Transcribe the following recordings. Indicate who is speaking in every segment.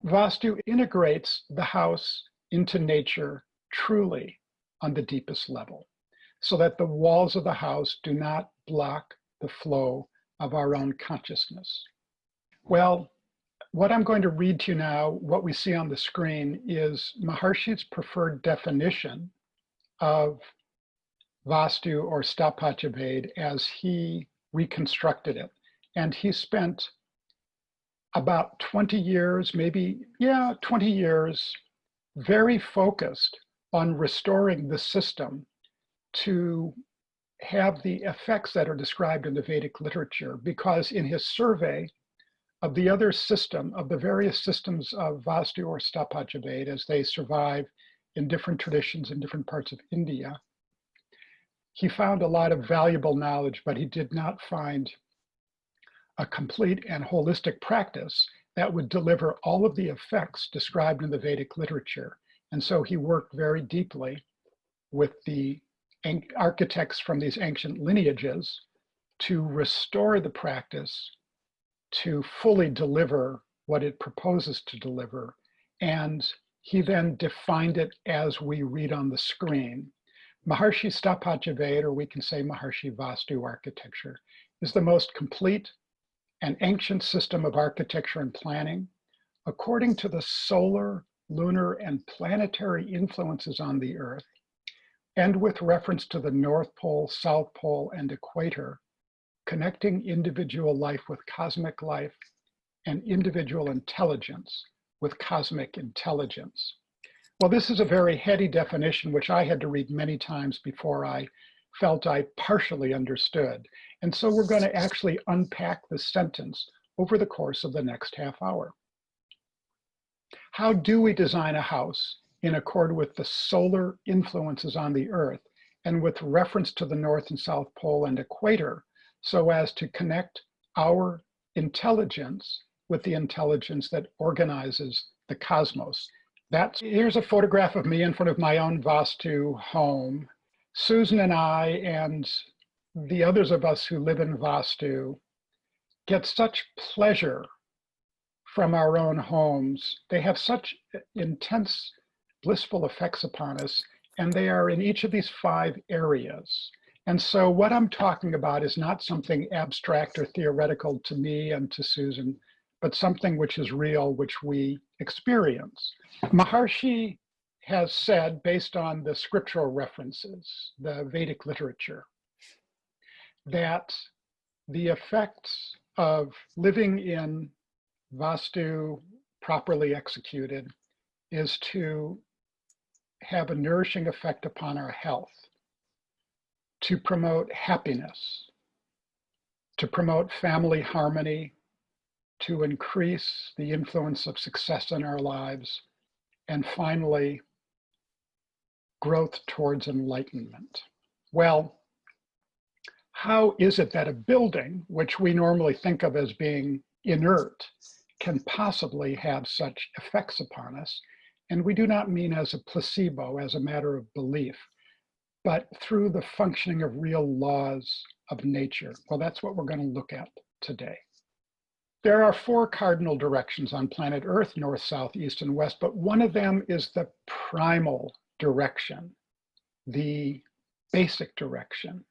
Speaker 1: Vastu integrates the house into nature truly on the deepest level, so that the walls of the house do not block the flow of our own consciousness. Well, what I'm going to read to you now, what we see on the screen, is Maharishi's preferred definition of Vastu or Sthapatya as he reconstructed it. And he spent about 20 years, 20 years, very focused on restoring the system to have the effects that are described in the Vedic literature, because in his survey of the other system, of the various systems of Vastu or Sthapatya as they survive in different traditions in different parts of India, he found a lot of valuable knowledge, but he did not find a complete and holistic practice that would deliver all of the effects described in the Vedic literature. And so he worked very deeply with the architects from these ancient lineages to restore the practice to fully deliver what it proposes to deliver. And he then defined it as we read on the screen. Maharishi Sthapatya, or we can say Maharishi Vastu architecture, is the most complete and ancient system of architecture and planning according to the solar, lunar, and planetary influences on the Earth, and with reference to the North Pole, South Pole, and equator, connecting individual life with cosmic life and individual intelligence with cosmic intelligence. Well, this is a very heady definition, which I had to read many times before I felt I partially understood. And so we're going to actually unpack this sentence over the course of the next half hour. How do we design a house in accord with the solar influences on the Earth and with reference to the North and South Pole and equator, so as to connect our intelligence with the intelligence that organizes the cosmos? Here's a photograph of me in front of my own Vastu home. Susan and I and the others of us who live in Vastu get such pleasure from our own homes. They have such intense, blissful effects upon us, and they are in each of these 5 areas. And so what I'm talking about is not something abstract or theoretical to me and to Susan, but something which is real, which we experience. Maharishi has said, based on the scriptural references, the Vedic literature, that the effects of living in Vastu properly executed is to have a nourishing effect upon our health, to promote happiness, to promote family harmony, to increase the influence of success in our lives, and finally, growth towards enlightenment. Well, how is it that a building, which we normally think of as being inert, can possibly have such effects upon us? And we do not mean as a placebo, as a matter of belief, but through the functioning of real laws of nature. Well, that's what we're going to look at today. There are 4 cardinal directions on planet Earth: north, south, east, and west, but one of them is the primal direction, the basic direction.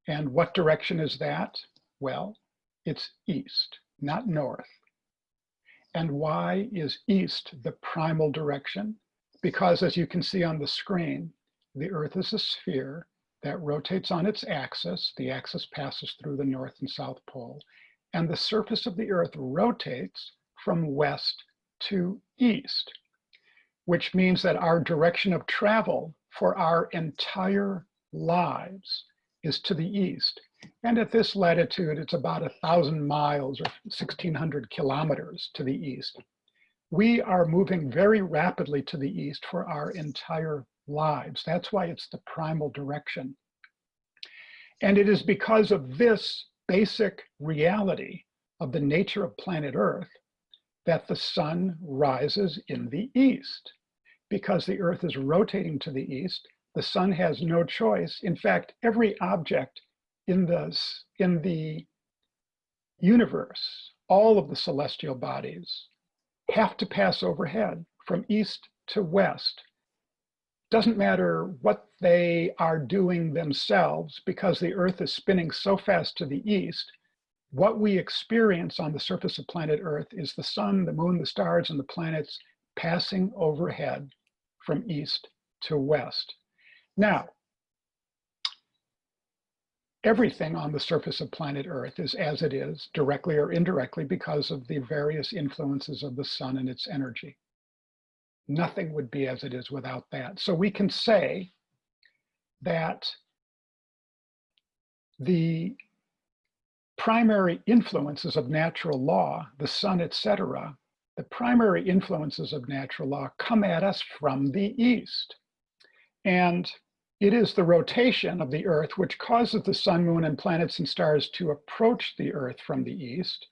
Speaker 1: And what direction is that? Well, it's east, not north. And why is east the primal direction? Because, as you can see on the screen, the Earth is a sphere that rotates on its axis. The axis passes through the North and South Pole, and the surface of the Earth rotates from west to east, which means that our direction of travel for our entire lives is to the east. And at this latitude, it's about 1,000 miles or 1,600 kilometers to the east. We are moving very rapidly to the east for our entire lives. That's why it's the primal direction. And it is because of this basic reality of the nature of planet Earth that the sun rises in the east. Because the Earth is rotating to the east, the sun has no choice. In fact, every object in the universe, all of the celestial bodies, have to pass overhead from east to west. Doesn't matter what they are doing themselves, because the Earth is spinning so fast to the east. What we experience on the surface of planet Earth is the sun, the moon, the stars, and the planets passing overhead from east to west. Now, everything on the surface of planet Earth is as it is, directly or indirectly, because of the various influences of the sun and its energy. Nothing would be as it is without that. So we can say that the primary influences of natural law, the sun, etc., the primary influences of natural law come at us from the east. And it is the rotation of the Earth which causes the sun, moon, and planets and stars to approach the Earth from the east.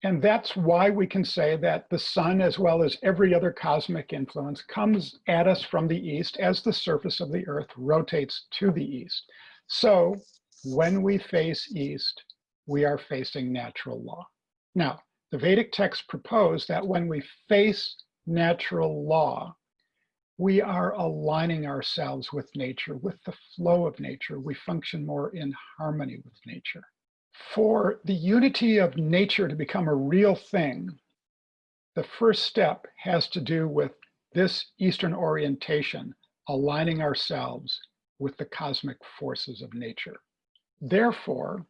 Speaker 1: And that's why we can say that the sun, as well as every other cosmic influence, comes at us from the east as the surface of the Earth rotates to the east. So when we face east, we are facing natural law. Now, the Vedic texts propose that when we face natural law, we are aligning ourselves with nature, with the flow of nature. We function more in harmony with nature. For the unity of nature to become a real thing, the first step has to do with this Eastern orientation, aligning ourselves with the cosmic forces of nature. Therefore,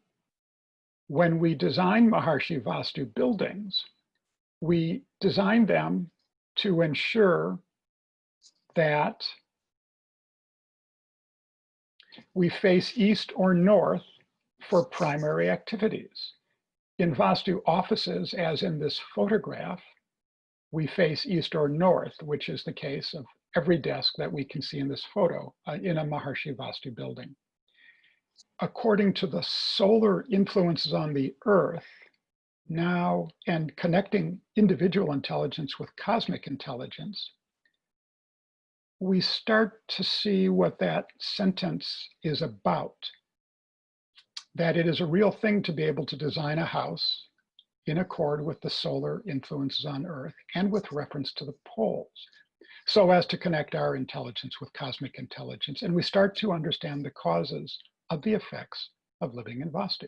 Speaker 1: when we design Maharishi Vastu buildings, we design them to ensure that we face east or north for primary activities. In Vastu offices, as in this photograph, we face east or north, which is the case of every desk that we can see in this photo in a Maharishi Vastu building. According to the solar influences on the Earth now, and connecting individual intelligence with cosmic intelligence, we start to see what that sentence is about. That it is a real thing to be able to design a house in accord with the solar influences on Earth and with reference to the poles, so as to connect our intelligence with cosmic intelligence. And we start to understand the causes of the effects of living in Vastu.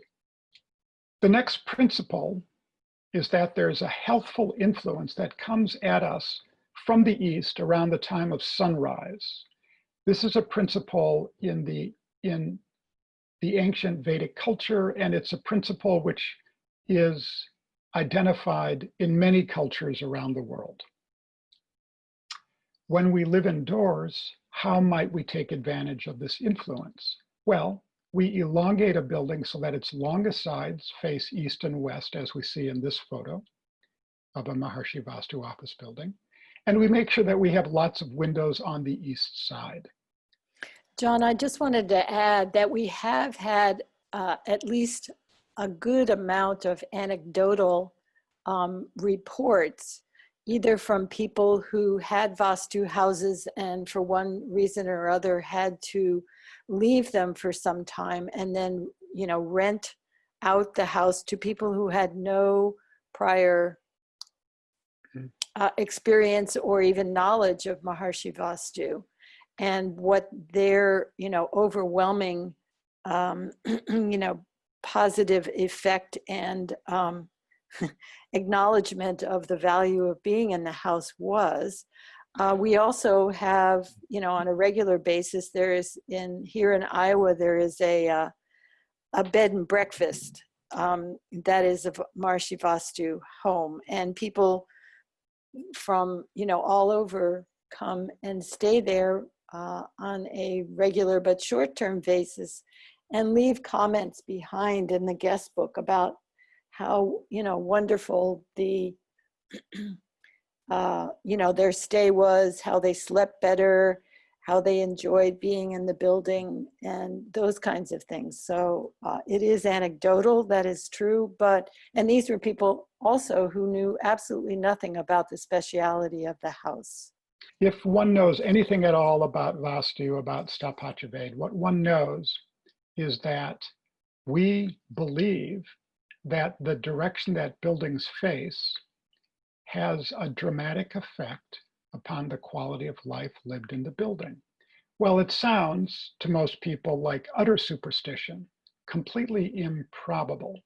Speaker 1: The next principle is that there's a healthful influence that comes at us from the east around the time of sunrise. This is a principle in the ancient Vedic culture, and it's a principle which is identified in many cultures around the world. When we live indoors, how might we take advantage of this influence? Well, we elongate a building so that its longest sides face east and west, as we see in this photo of a Maharishi Vastu office building. And we make sure that we have lots of windows on the east side.
Speaker 2: Jon, I just wanted to add that we have had at least a good amount of anecdotal reports, either from people who had Vastu houses and for one reason or other had to leave them for some time and then, you know, rent out the house to people who had no prior experience or even knowledge of Maharishi Vastu, and what their, you know, overwhelming, you know, positive effect and acknowledgement of the value of being in the house was. We also have, you know, on a regular basis, there is here in Iowa, there is a bed and breakfast that is a Maharishi Vastu home, and people from, you know, all over come and stay there on a regular but short-term basis and leave comments behind in the guest book about how, you know, wonderful the, you know, their stay was, how they slept better, how they enjoyed being in the building, and those kinds of things. So it is anecdotal, that is true, but, and these were people also who knew absolutely nothing about the speciality of the house.
Speaker 1: If one knows anything at all about Vastu, about Sthapatya, what one knows is that we believe that the direction that buildings face has a dramatic effect upon the quality of life lived in the building. Well, it sounds to most people like utter superstition, completely improbable.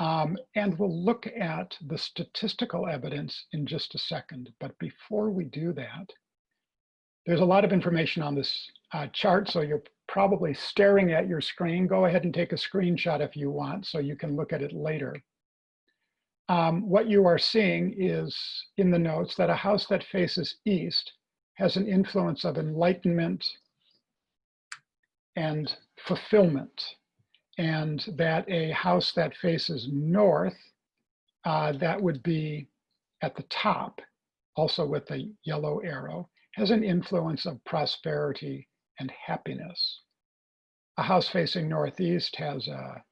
Speaker 1: And we'll look at the statistical evidence in just a second. But before we do that, there's a lot of information on this chart, so you're probably staring at your screen. Go ahead and take a screenshot if you want, so you can look at it later. What you are seeing is in the notes that a house that faces east has an influence of enlightenment and fulfillment, and that a house that faces north, that would be at the top, also with the yellow arrow, has an influence of prosperity and happiness. A house facing northeast has a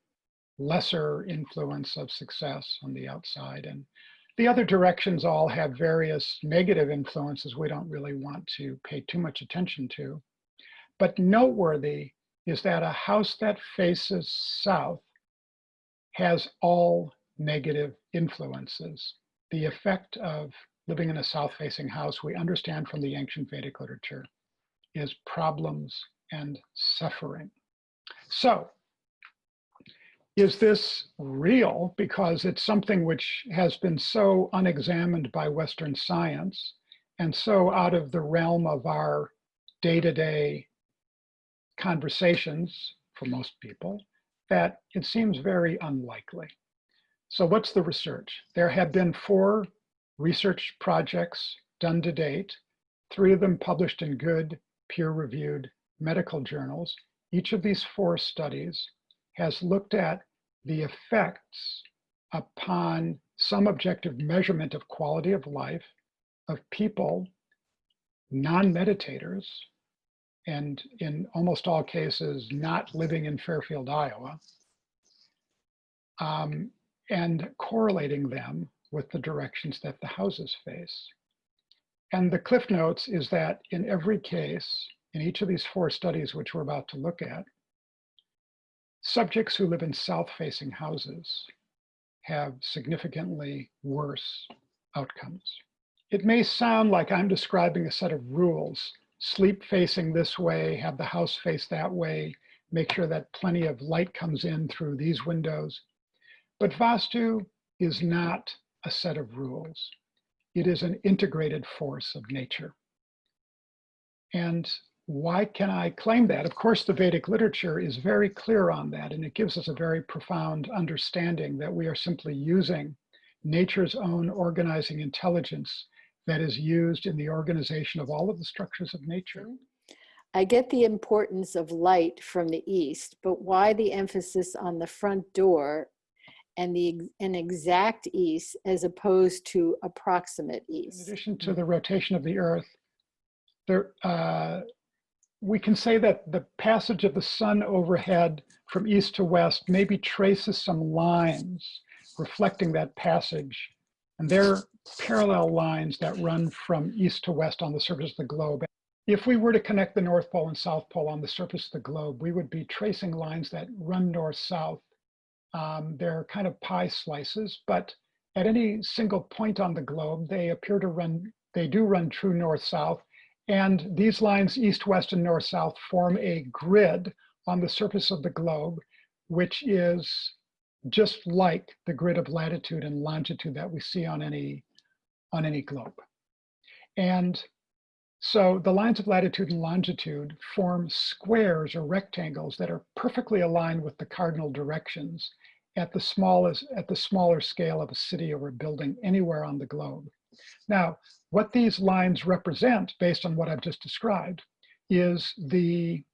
Speaker 1: lesser influence of success on the outside, and the other directions all have various negative influences we don't really want to pay too much attention to. But noteworthy is that a house that faces south has all negative influences. The effect of living in a south-facing house, we understand from the ancient Vedic literature, is problems and suffering. So, is this real? Because it's something which has been so unexamined by Western science and so out of the realm of our day-to-day conversations for most people that it seems very unlikely. So what's the research? There have been 4 research projects done to date, 3 of them published in good peer-reviewed medical journals. Each of these 4 studies has looked at the effects upon some objective measurement of quality of life of people, non-meditators, and in almost all cases, not living in Fairfield, Iowa, and correlating them with the directions that the houses face. And the cliff notes is that in every case, in each of these 4 studies, which we're about to look at, subjects who live in south-facing houses have significantly worse outcomes. It may sound like I'm describing a set of rules. Sleep facing this way, have the house face that way, make sure that plenty of light comes in through these windows. But Vastu is not a set of rules. It is an integrated force of nature. And why can I claim that? Of course, the Vedic literature is very clear on that, and it gives us a very profound understanding that we are simply using nature's own organizing intelligence that is used in the organization of all of the structures of nature.
Speaker 2: I get the importance of light from the east, but why the emphasis on the front door and an exact east as opposed to approximate east?
Speaker 1: In addition to the rotation of the earth, we can say that the passage of the sun overhead from east to west maybe traces some lines reflecting that passage. And they're parallel lines that run from east to west on the surface of the globe. If we were to connect the North Pole and South Pole on the surface of the globe, we would be tracing lines that run north-south. They're kind of pie slices, but at any single point on the globe, they appear to run, they do run true north-south. And these lines, east, west, and north-south, form a grid on the surface of the globe, which is just like the grid of latitude and longitude that we see on any globe. And so the lines of latitude and longitude form squares or rectangles that are perfectly aligned with the cardinal directions at the smaller scale of a city or a building anywhere on the globe. Now, what these lines represent, based on what I've just described, is the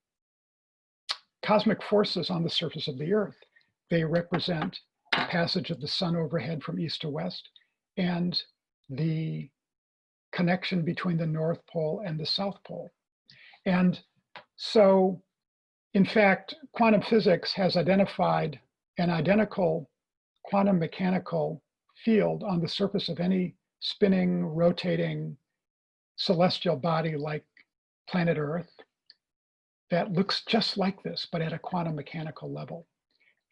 Speaker 1: cosmic forces on the surface of the earth. They represent the passage of the sun overhead from east to west and the connection between the North Pole and the South Pole. And so, in fact, quantum physics has identified an identical quantum mechanical field on the surface of any spinning, rotating celestial body like planet Earth that looks just like this, but at a quantum mechanical level.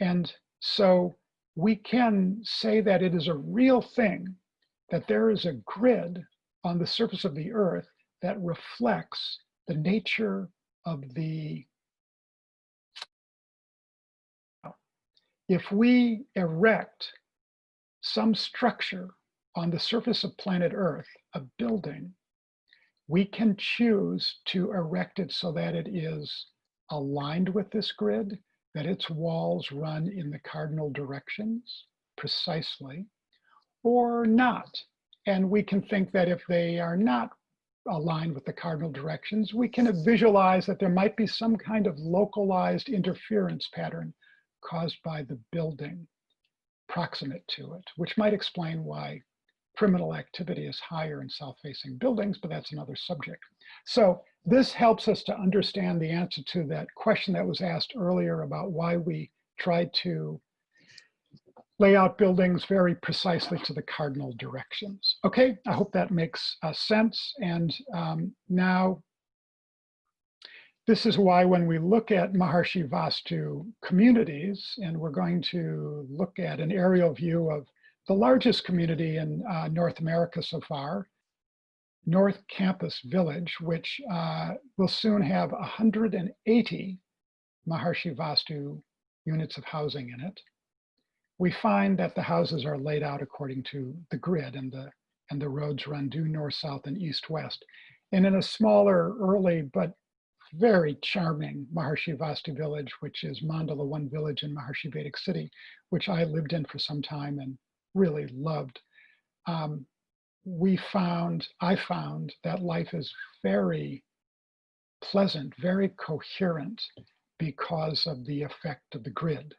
Speaker 1: And so we can say that it is a real thing that there is a grid on the surface of the earth that reflects the nature of the. If we erect some structure on the surface of planet Earth, a building, we can choose to erect it so that it is aligned with this grid, that its walls run in the cardinal directions precisely, or not. And we can think that if they are not aligned with the cardinal directions, we can visualize that there might be some kind of localized interference pattern caused by the building proximate to it, which might explain why criminal activity is higher in south-facing buildings, but that's another subject. So this helps us to understand the answer to that question that was asked earlier about why we try to lay out buildings very precisely to the cardinal directions. Okay, I hope that makes sense. And now, this is why when we look at Maharishi Vastu communities, and we're going to look at an aerial view of the largest community in North America so far, North Campus Village, which will soon have 180 Maharishi Vastu units of housing in it. We find that the houses are laid out according to the grid, and the roads run due north, south, and east, west. And in a smaller, early, but very charming Maharishi Vastu village, which is Mandala One Village in Maharishi Vedic City, which I lived in for some time and really loved. I found that life is very pleasant, very coherent because of the effect of the grid.